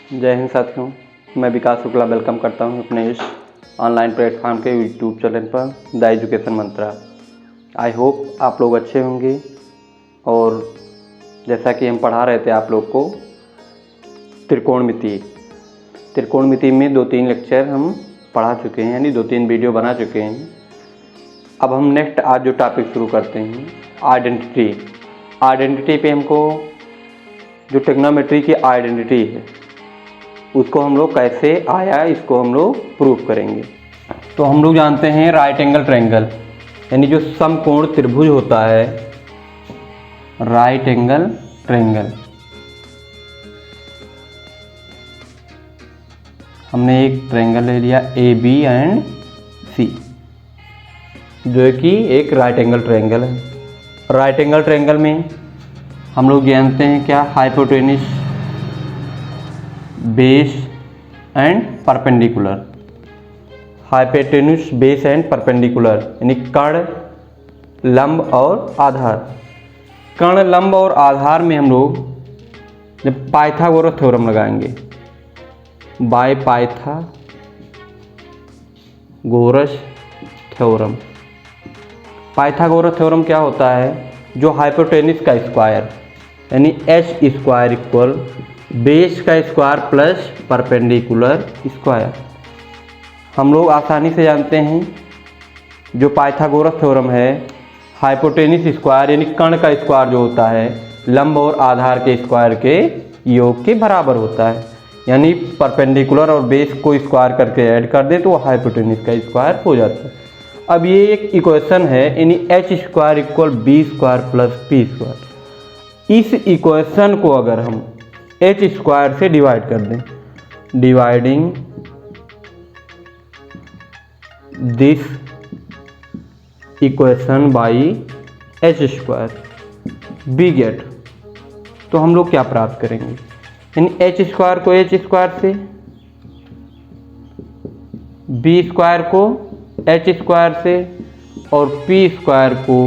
जय हिंद साथियों, मैं विकास शुक्ला वेलकम करता हूं अपने इस ऑनलाइन प्लेटफॉर्म के यूट्यूब चैनल पर the education Mantra. I hope आप लोग अच्छे होंगे। और जैसा कि हम पढ़ा रहे थे आप लोग को त्रिकोणमिति में 2-3 लेक्चर हम पढ़ा चुके हैं, यानी 2-3 वीडियो बना चुके हैं। अब हम नेक्स्ट आज जो टॉपिक शुरू करते हैं आइडेंटिटी पे हमको जो ट्रिग्नोमेट्री की आइडेंटिटी है उसको हम लोग कैसे आया इसको हम लोग प्रूव करेंगे। तो हम लोग जानते हैं राइट एंगल ट्रायंगल यानी जो समकोण त्रिभुज होता है, राइट एंगल ट्रायंगल। हमने एक ट्रायंगल ले लिया AB एंड C जो कि एक राइट एंगल ट्रायंगल है। राइट एंगल ट्रायंगल में हम लोग जानते हैं क्या, hypotenuse, base and perpendicular. Hypotenuse, base and perpendicular यानी कर्ण, लंब और आधार। कर्ण, लंब और आधार में हम लोग जब पाइथागोरस थ्योरम लगाएंगे, by Pythagoras theorem. Pythagoras theorem क्या होता है, जो हाइपोटेन्यूस का स्क्वायर यानी h स्क्वायर इक्वल बेस का स्क्वायर प्लस परपेंडिकुलर स्क्वायर। हम लोग आसानी से जानते हैं जो पाइथागोरस थ्योरम है, हाइपोटेन्यूस स्क्वायर यानी कर्ण का स्क्वायर जो होता है लंब और आधार के स्क्वायर के योग के बराबर होता है। यानी परपेंडिकुलर और बेस को स्क्वायर करके ऐड कर दे तो वो हाइपोटेन्यूस का स्क्वायर हो जाता है। अब ये एक इक्वेशन है यानी h square equal B square plus P square. इस इक्वेशन को अगर हम h स्क्वायर से डिवाइड कर दें, dividing this equation by h square we get, तो हम लोग क्या प्राप्त करेंगे, यानी h स्क्वायर को h स्क्वायर से, b स्क्वायर को h स्क्वायर से और p स्क्वायर को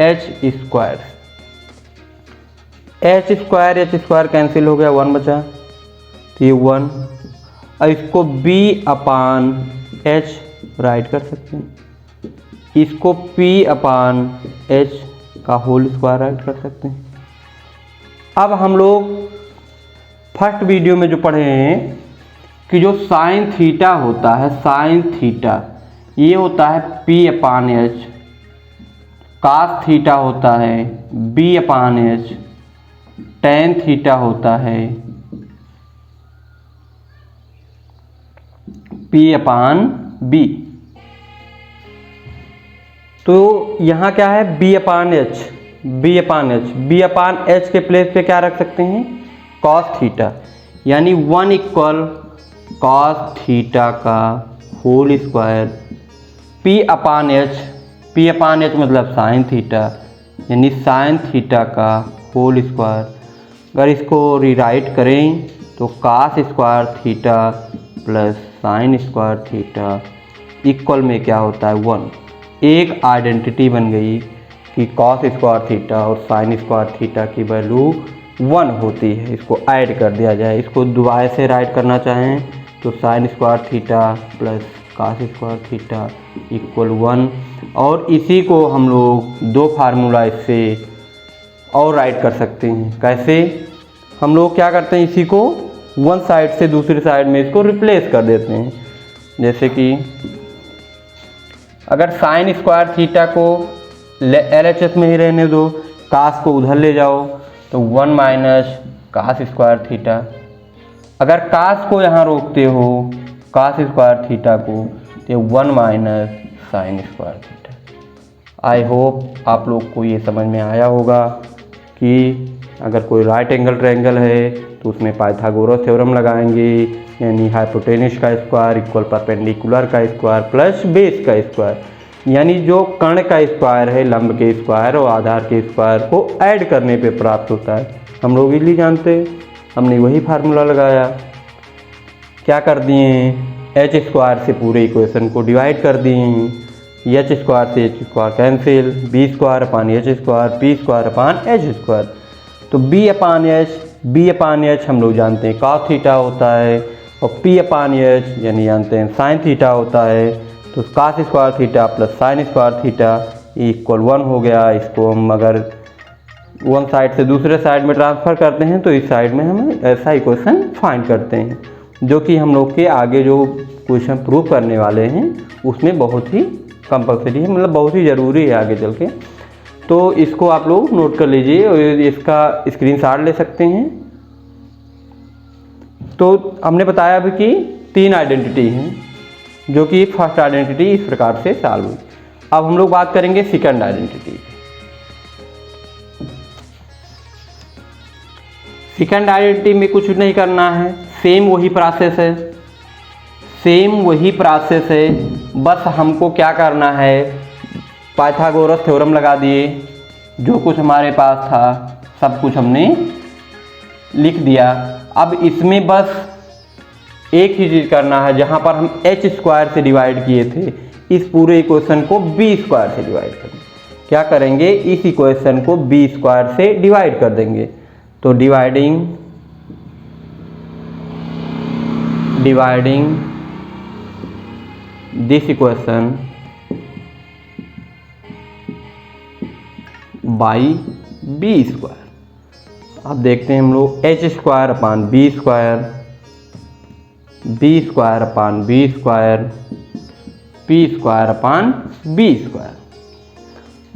h square. h square cancel हो गया, 1 बचा, तो ये 1। और इसको b अपान h राइट कर सकते हैं, इसको p अपान h का होल स्क्वायर राइट कर सकते हैं। अब हम लोग फर्स्ट वीडियो में जो पढ़े हैं कि जो साइन थीटा होता है, साइन थीटा ये होता है p upon h, cos theta होता है b upon h, tan theta होता है p अपान b। तो यहाँ क्या है, b upon h, b upon h के प्लेस पे क्या रख सकते हैं, कॉस थीटा, यानी 1 इक्वल कॉस थीटा का whole square p upon h मतलब साइन थीटा यानी साइन थीटा का होल स्क्वायर। अगर इसको रिराइट करें तो cos square theta plus sine square theta equal में क्या होता है, 1। एक आइडेंटिटी बन गई कि कॉस स्क्वायर थीटा और साइन स्क्वायर थीटा की वैल्यू 1 होती है। इसको ऐड कर दिया जाए, इसको दोबारा से राइट करना चाहें तो sine square theta plus cos square theta equal 1। और इसी को हम लोग 2 फार्मूला इससे और राइट कर सकते हैं। कैसे, हम लोग क्या करते हैं, इसी को वन साइड से दूसरी साइड में इसको रिप्लेस कर देते हैं। जैसे कि अगर साइन स्क्वायर थीटा को LHS में ही रहने दो, कास को उधर ले जाओ तो 1 माइनस कास स्क्वायर थीटा। अगर कास को यहाँ रोकते हो, कास स्क्वायर थीटा को, तो 1 minus sign square theta. I hope आप लोग को ये समझ में आया होगा कि अगर कोई राइट एंगल ट्रायंगल है तो उसमें पाइथागोरस थ्योरम लगाएंगे, यानी हाइपोटेन्यूस का स्क्वायर इक्वल परपेंडिकुलर का स्क्वायर प्लस बेस का स्क्वायर, यानी जो कर्ण का स्क्वायर है लंब के स्क्वायर और आधार के स्क्वायर को ऐड करने पे प्राप्त होता है। हम लोग इजीली जानते हैं, हमने वही फार्मूला लगाया, क्या कर दिए, h स्क्वायर से पूरे इक्वेशन को डिवाइड कर दिए, h स्क्वायर से h square cancel, b square upon h square, p square upon h square. तो b अपान h बी अपान एच हम लोग जानते हैं कॉस थीटा होता है, और पी अपान एच यानी जानते हैं साइन थीटा होता है। तो cos square theta plus sine square theta equal 1 हो गया। इसको हम अगर वन साइड से दूसरे साइड में ट्रांसफ़र करते हैं तो इस साइड में हम ऐसा इक्वेशन फाइंड करते हैं, जो कि हम लोग के आगे जो क्वेश्चन प्रूव करने वाले हैं उसमें बहुत ही कंपलसरी है, मतलब बहुत ही ज़रूरी है आगे चल के। तो इसको आप लोग नोट कर लीजिए और इसका स्क्रीनशॉट ले सकते हैं। तो हमने बताया अभी कि 3 आइडेंटिटी हैं, जो कि फर्स्ट आइडेंटिटी इस प्रकार से सॉल्व हुई। अब हम लोग बात करेंगे सेकंड आइडेंटिटी। सेकंड आइडेंटिटी में कुछ नहीं करना है, सेम वही प्रोसेस है, सेम वही प्रोसेस है। बस हमको क्या करना है, पाइथागोरस थ्योरम लगा दिए, जो कुछ हमारे पास था सब कुछ हमने लिख दिया। अब इसमें बस एक ही चीज़ करना है, जहाँ पर हम एच स्क्वायर से डिवाइड किए थे इस पूरे इक्वेशन को बी स्क्वायर से डिवाइड कर देंगे। क्या करेंगे, इस इक्वेशन को बी स्क्वायर से डिवाइड कर देंगे। तो dividing this equation by B square. अब देखते हैं हम लोग H square upon B square, B square upon B square, P square upon B square.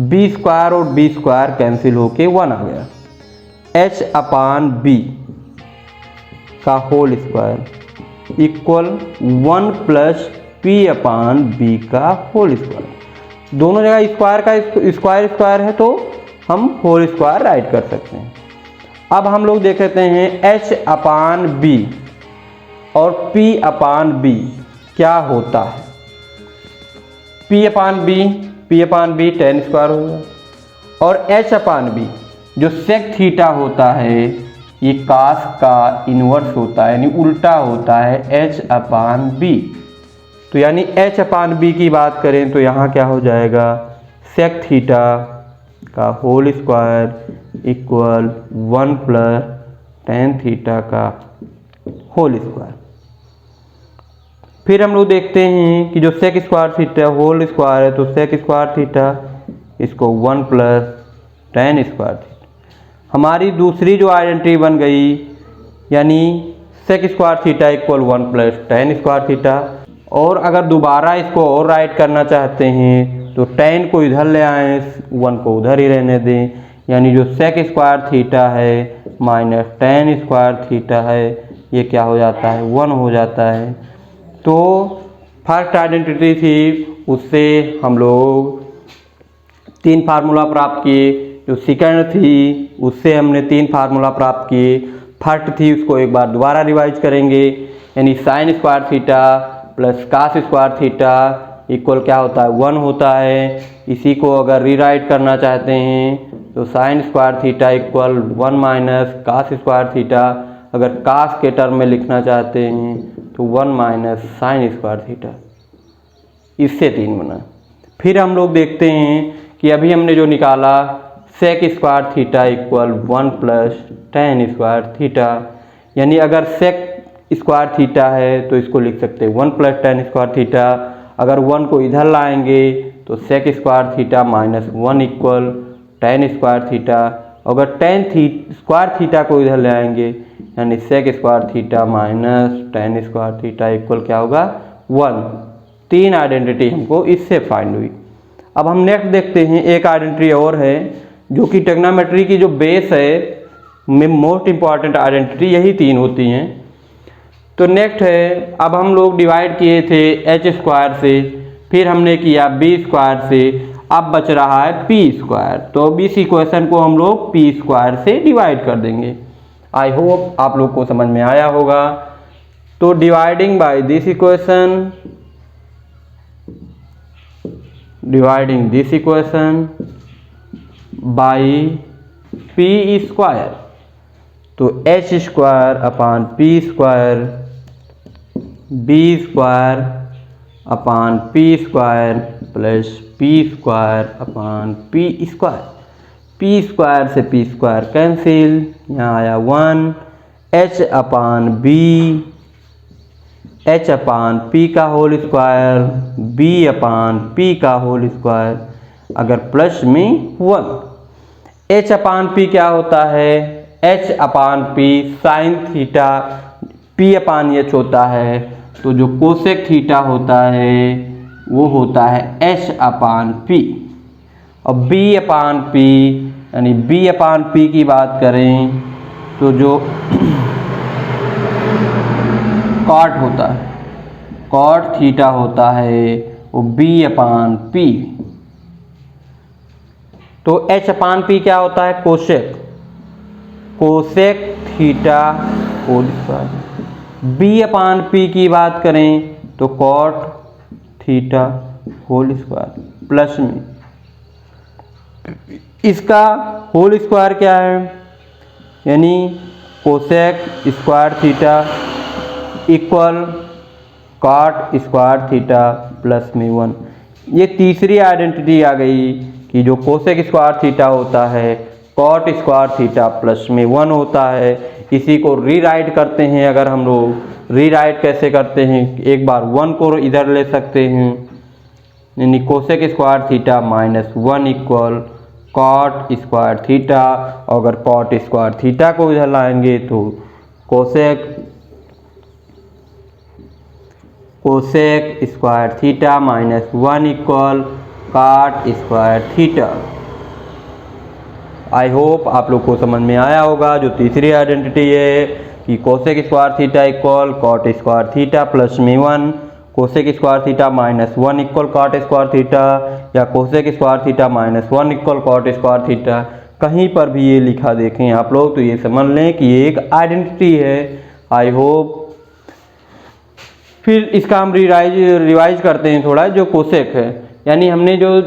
B square और बी स्क्वायर कैंसिल होके 1 आ गया। एच अपान बी का whole square equal 1 plus P upon B का होल स्क्वायर। दोनों जगह square का square है तो हम होल स्क्वायर राइट कर सकते हैं। अब हम लोग देख लेते हैं एच अपान बी और पी अपान बी क्या होता है। P upon B tan square होगा, और एच अपान बी जो सेक थीटा होता है ये कास का इन्वर्स होता है, यानी उल्टा होता है एच अपान बी। तो यानी एच अपान बी की बात करें तो यहाँ क्या हो जाएगा, सेक थीटा का whole square equal 1 plus tan theta का होल स्क्वायर। फिर हम लोग देखते हैं कि जो sec square theta whole square है, तो सेक स्क्वायर थीटा इसको 1 प्लस टेन स्क्वायर थीटा। हमारी दूसरी जो आइडेंटिटी बन गई, यानी sec square theta equal 1 plus tan square theta. और अगर दोबारा इसको और राइट करना चाहते हैं तो टेन को इधर ले आएँ, 1 को उधर ही रहने दें, यानी जो सेक स्क्वायर थीटा है माइनस टेन स्क्वायर थीटा है ये क्या हो जाता है, 1 हो जाता है। तो फर्स्ट आइडेंटिटी थी उससे हम लोग 3 फार्मूला प्राप्त किए, जो सेकंड थी उससे हमने 3 फार्मूला प्राप्त किए। फर्स्ट थी उसको एक बार दोबारा रिवाइज करेंगे, यानी sine square theta plus cos square theta equal क्या होता है, 1 होता है। इसी को अगर रीराइट करना चाहते हैं तो sine square theta equal 1 minus cos square theta. अगर कास के टर्म में लिखना चाहते हैं तो 1 माइनस साइन स्क्वायर थीटा, इससे 3 बना। फिर हम लोग देखते हैं कि अभी हमने जो निकाला sec square theta equal 1 plus tan square theta, यानी अगर सेक स्क्वायर थीटा है तो इसको लिख सकते हैं 1 प्लस टेन स्क्वायर थीटा। अगर 1 को इधर लाएंगे तो sec square theta minus 1 equal tan square theta. अगर स्क्वायर थीटा को इधर ले आएंगे यानी sec square theta minus tan square theta equal क्या होगा, 1। 3 आइडेंटिटी हमको इससे फाइंड हुई। अब हम नेक्स्ट देखते हैं, एक आइडेंटिटी और है जो कि ट्रिग्नोमेट्री की जो बेस है में मोस्ट इंपॉर्टेंट आइडेंटिटी यही 3 होती हैं। तो नेक्स्ट है, अब हम लोग डिवाइड किए थे एच स्क्वायर से, फिर हमने किया बी स्क्वायर से, अब बच रहा है पी स्क्वायर। तो अब इस इक्वेशन को हम लोग पी स्क्वायर से डिवाइड कर देंगे। आई होप आप लोग को समझ में आया होगा। तो dividing by this equation, dividing this equation by p square, तो h square upon p square, B square upon p square plus P square upon p square. P square से पी स्क्वायर कैंसिल, यहाँ आया 1, h upon p का whole square, b upon p का whole square, अगर plus में 1। H upon p क्या होता है, h upon p sine theta, p upon H होता है, तो जो कोसेक थीटा होता है वो होता है एच अपान पी। और बी अपान पी यानी बी अपान पी की बात करें तो जो कॉट होता है, कॉट थीटा होता है वो बी अपान पी। तो एच अपान पी क्या होता है, cosec, cosec theta whole square. B upon p की बात करें तो cot theta whole square plus में इसका होल स्क्वायर क्या है, यानी cosec square theta equal cot square theta plus में 1। ये तीसरी आइडेंटिटी आ गई कि जो कोसेक स्क्वायर थीटा होता है कॉट स्क्वायर थीटा प्लस में 1 होता है। इसी को रीराइट करते हैं, अगर हम लोग रीराइट कैसे करते हैं, एक बार 1 को इधर ले सकते हैं, यानी cosec square theta minus 1 equal cot square theta. अगर कॉट स्क्वायर थीटा को इधर लाएंगे तो cosec square theta minus 1 equal cot square theta. I hope आप लोग को समझ में आया होगा। जो तीसरी आइडेंटिटी है कि cosec square theta equal cot square theta plus में 1, cosec square theta minus 1 equal cot square theta, या cosec square theta minus 1 equal cot square theta, कहीं पर भी ये लिखा देखें आप लोग तो ये समझ लें कि ये एक आइडेंटिटी है। I hope. फिर इसका हम रिवाइज करते हैं थोड़ा। जो कोसेक है यानी हमने जो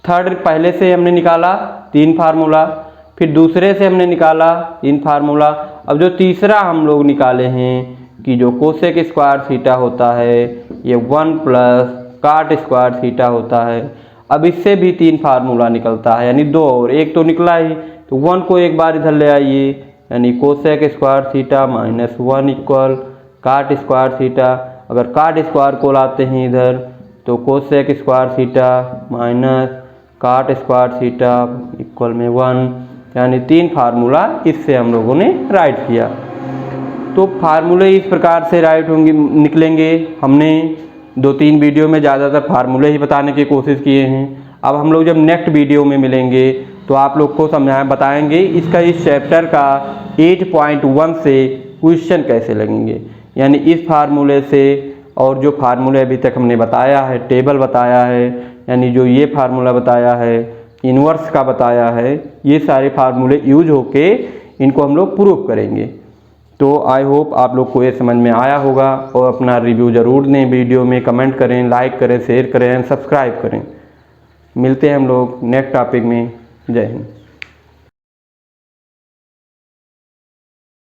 थर्ड पहले से हमने निकाला 3 फार्मूला, फिर दूसरे से हमने निकाला 3 फार्मूला, अब जो तीसरा हम लोग निकाले हैं कि जो कोसेक स्क्वायर थीटा होता है ये 1 प्लस कॉट स्क्वायर थीटा होता है। अब इससे भी 3 फार्मूला निकलता है, यानी 2 और 1 तो निकला ही, तो 1 को एक बार इधर ले आइए, यानी cosec square theta minus 1 equal cot square theta. अगर कॉट स्क्वायर को लाते हैं इधर तो cosec square theta minus cot square theta equal में 1, यानी 3 फार्मूला इससे हम लोगों ने राइट किया। तो फार्मूले इस प्रकार से राइट होंगे, निकलेंगे। हमने 2-3 वीडियो में ज़्यादातर फार्मूले ही बताने की कोशिश किए हैं। अब हम लोग जब नेक्स्ट वीडियो में मिलेंगे तो आप लोग को बताएंगे इसका इस चैप्टर का 8.1 से क्वेश्चन कैसे लगेंगे, यानी इस फार्मूले से और जो फार्मूले अभी तक हमने बताया है, टेबल बताया है, यानी जो ये फार्मूला बताया है, इन्वर्स का बताया है, ये सारे फार्मूले यूज होके इनको हम लोग प्रूव करेंगे। तो आई होप आप लोग को ये समझ में आया होगा। और अपना रिव्यू ज़रूर दें, वीडियो में कमेंट करें, लाइक करें, शेयर करें, सब्सक्राइब करें। मिलते हैं हम लोग नेक्स्ट टॉपिक में। जय हिंद।